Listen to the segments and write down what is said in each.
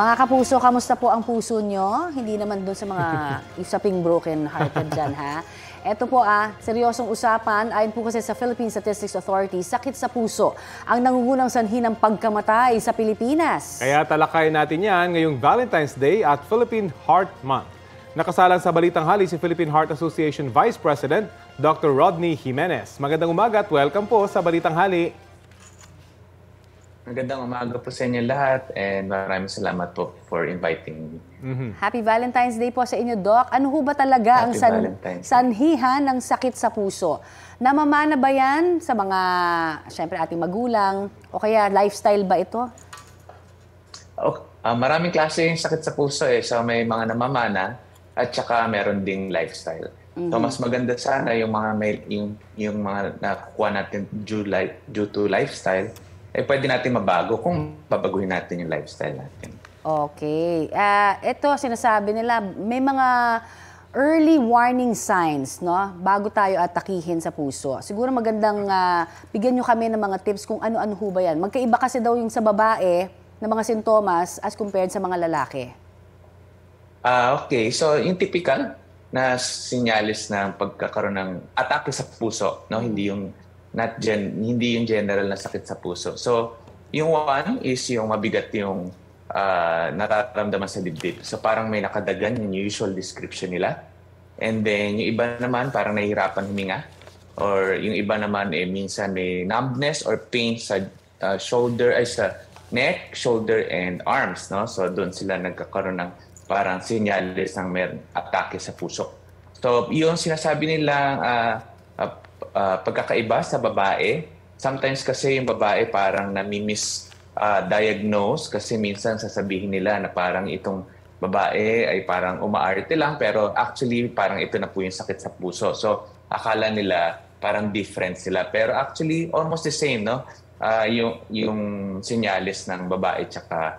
Mga kapuso, kamusta po ang puso nyo? Hindi naman dun sa mga usaping broken hearted dyan, ha? Ito po seryosong usapan. Ayon po kasi sa Philippine Statistics Authority, sakit sa puso ang nangungunang sanhi ng pagkamatay sa Pilipinas. Kaya talakayin natin yan ngayong Valentine's Day at Philippine Heart Month. Nakasalang sa Balitang Hali si Philippine Heart Association Vice President Dr. Rodney Jimenez. Magandang umaga at welcome po sa Balitang Hali. Magandang umaga po sa inyo lahat and maraming salamat po for inviting me. Happy Valentine's Day po sa inyo, Doc. Ano ho ba talaga ang sanhihan ng sakit sa puso? Namamana ba yan sa mga, syempre, ating magulang o kaya lifestyle ba ito? Maraming klase yung sakit sa puso So may mga namamana at saka meron ding lifestyle. So mas maganda sana yung mga yung mga nakukuha natin due to lifestyle, pwede natin mabago kung babaguhin natin yung lifestyle natin. Okay. Ito, sinasabi nila, may mga early warning signs, no? Bago tayo atakihin sa puso. Siguro magandang bigyan nyo kami ng mga tips kung ano-ano ho ba yan. Magkaiba kasi daw yung sa babae na mga sintomas as compared sa mga lalaki. Okay. So, yung typical na sinyalis ng pagkakaroon ng atake sa puso, no? Hindi yung general na sakit sa puso. So, yung one is yung mabigat yung nararamdaman sa dibdib. So, parang may nakadagan yung usual description nila. And then, yung iba naman parang nahihirapan huminga. Or yung iba naman minsan may numbness or pain sa sa neck, shoulder, and arms. No? So, doon sila nagkakaroon ng parang sinyalis ng may atake sa puso. So, yung sinasabi nilang pagkakaiba sa babae, sometimes kasi yung babae parang diagnose kasi minsan sasabihin nila na parang itong babae ay parang umaarte lang pero actually parang ito na po yung sakit sa puso. So akala nila parang different sila pero actually almost the same, no? Yung sinyalis ng babae tsaka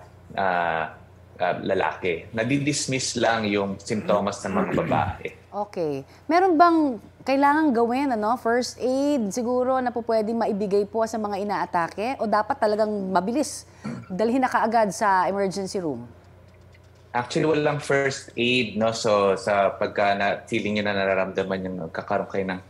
lalaki. Nadidismiss lang yung simptomas ng mga babae. Okay. Meron bang kailangan gawin, first aid siguro na po pwedeng maibigay po sa mga inaatake o dapat talagang mabilis dalhin na kaagad sa emergency room? Actually, walang first aid, no? So, sa feeling nyo na nararamdaman yung kakaroon kayo ng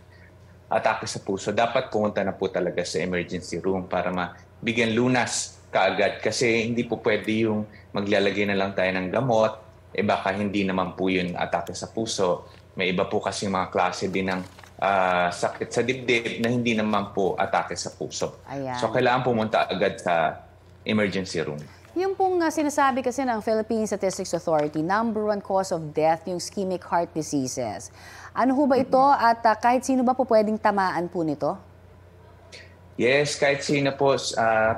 atake sa puso, dapat pumunta na po talaga sa emergency room para mabigyan lunas kaagad. Kasi hindi po pwede yung maglalagay na lang tayo ng gamot, baka hindi naman po yun atake sa puso. May iba po kasi mga klase din ng sakit sa dibdib na hindi naman po atake sa puso. Ayan. So, kailangan pumunta agad sa emergency room. Yung pong sinasabi kasi ng Philippine Statistics Authority, number 1 cause of death, yung ischemic heart diseases. Ano ho ba ito at kahit sino ba po pwedeng tamaan po nito? Yes, kahit sino po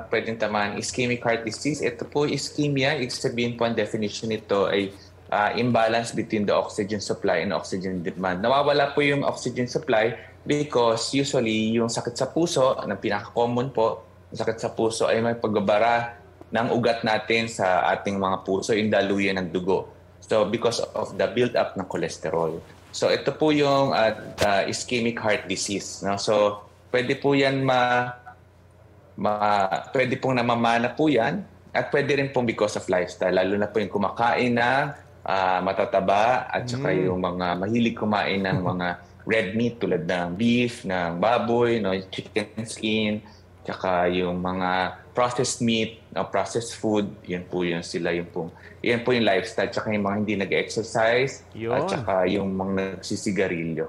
pwedeng tamaan. Ischemic heart disease, ito po ischemia, ibig sabihin po ang definition nito ay imbalance between the oxygen supply and oxygen demand. Nawawala po yung oxygen supply because usually yung sakit sa puso, ang pinaka-common po, yung sakit sa puso ay may pagbabara ng ugat natin sa ating mga puso, yung daluyan ng dugo. So because of the build-up ng cholesterol. So ito po yung ischemic heart disease. No? So pwede po yan pwede pong namamana po yan at pwede rin pong because of lifestyle. Lalo na po yung kumakain na matataba at saka yung mga mahilig kumain ng mga red meat tulad ng beef, ng baboy, chicken skin, saka yung mga processed meat, processed food, yan po yung lifestyle. Saka yung mga hindi nag-exercise at saka yung mga nagsisigarilyo.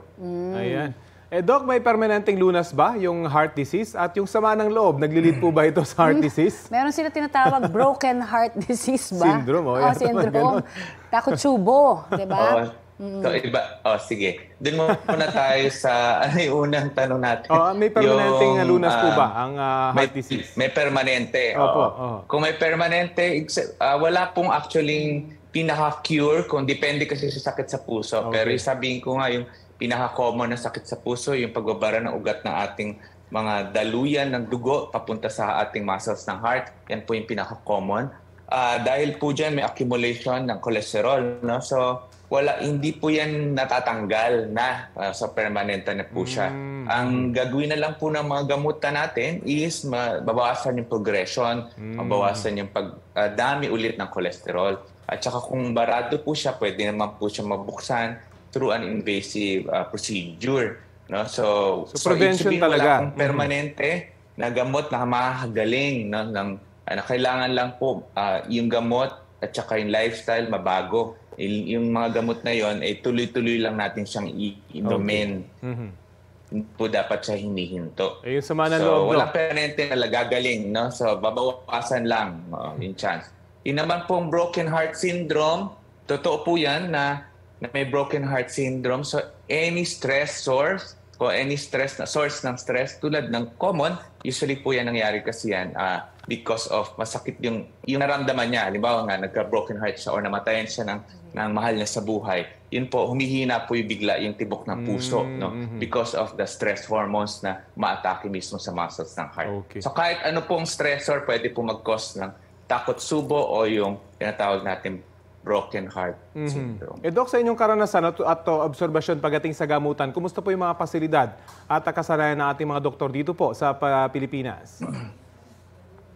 Ayan. Doc, may permanenteng lunas ba yung heart disease? At yung sama ng loob, naglilid po ba ito sa heart disease? Meron sila tinatawag broken heart disease ba? Syndrome. Syndrome. Takotsubo, di ba? So, iba. Sige. Doon muna tayo sa yung unang tanong natin. May permanenteng lunas po ba ang heart disease? May permanente. Kung may permanente, wala pong actually pinaka-cure kung depende kasi sa sakit sa puso. Okay. Pero sabihin ko nga yung pinaka-common na sakit sa puso, yung pagbabara ng ugat ng ating mga daluyan ng dugo papunta sa ating muscles ng heart. Yan po yung pinaka-common. Dahil po dyan may accumulation ng cholesterol. No? So, hindi po yan natatanggal na. So, permanente na po siya. Ang gagawin na lang po ng mga gamutan natin is mabawasan yung progression, mabawasan yung pagdami ulit ng cholesterol. At saka kung barado po siya, pwede naman po siya mabuksan through an invasive procedure. No? So prevention ibig sabihin, talaga. wala pong permanente na gamot na makakagaling. No? Kailangan lang po yung gamot at saka yung lifestyle mabago. Yung mga gamot na yon ay tuloy-tuloy lang natin siyang inumin. Hindi po dapat siya hinihinto. Ayun, sama ng So, loob, walang Doc. permanente na gagaling. No? So, babawasan lang yung chance. Yung naman pong broken heart syndrome, totoo po yan na may broken heart syndrome. So, any stress source o any stress na source ng stress tulad ng common, usually po yan nangyari kasi yan because of masakit yung naramdaman niya. Halimbawa nga, nagka-broken heart siya or namatayan siya ng mahal niya sa buhay. Yun po, humihina po yung bigla yung tibok ng puso no? Because of the stress hormones na ma-atake mismo sa muscles ng heart. Okay. So kahit ano pong stressor, pwede po mag-cause ng takot subo o yung tinatawag natin broken heart syndrome. Doc, sa inyong karanasan at obserbasyon pagdating sa gamutan, kumusta po yung mga pasilidad at kasanayan ng ating mga doktor dito po sa Pilipinas?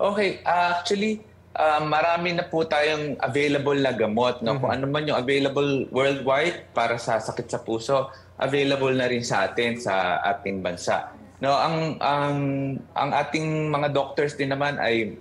Okay, actually, marami na po tayong available na gamot. No? Kung ano man yung available worldwide para sa sakit sa puso, available na rin sa atin sa ating bansa. No, ang ating mga doctors din naman ay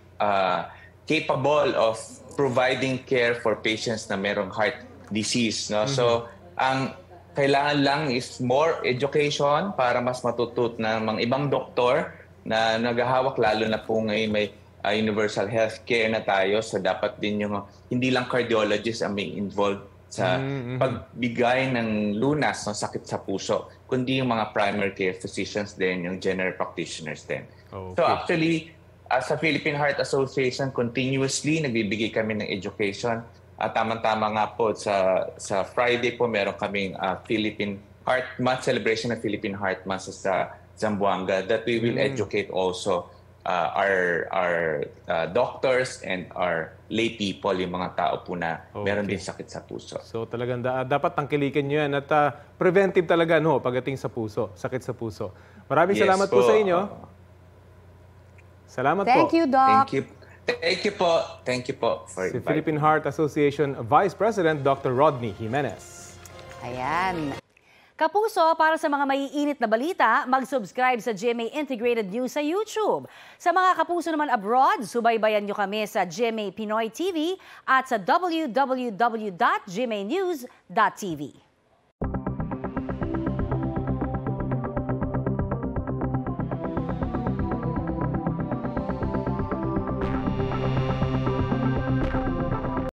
capable of providing care for patients na merong heart disease. No? So, ang kailangan lang is more education para mas matutut ng mga ibang doktor na naghahawak, lalo na po ngayon may universal healthcare na tayo. So, dapat din yung hindi lang cardiologist ang may involved sa pagbigay ng lunas ng sakit sa puso, kundi yung mga primary care physicians din, yung general practitioners din. Okay. So, actually, sa Philippine Heart Association, continuously nagbibigay kami ng education. At tamang-tama nga po, sa Friday po, meron kaming Philippine Heart Month, celebration ng Philippine Heart Month sa Zamboanga, that we will educate also our doctors and our lay people, yung mga tao po na meron din sakit sa puso. So talagang dapat tangkilikin nyo yan at preventive talaga no, pagdating sa puso, sakit sa puso. Maraming salamat po sa inyo. Salamat po. Thank you, Doc. Thank you. Thank you po. Thank you po for Si inviting. Philippine Heart Association Vice President Dr. Rodney Jimenez. Ayan. Kapuso, para sa mga maiinit na balita, mag-subscribe sa GMA Integrated News sa YouTube. Sa mga kapuso naman abroad, subaybayan nyo kami sa GMA Pinoy TV at sa www.gmanews.tv.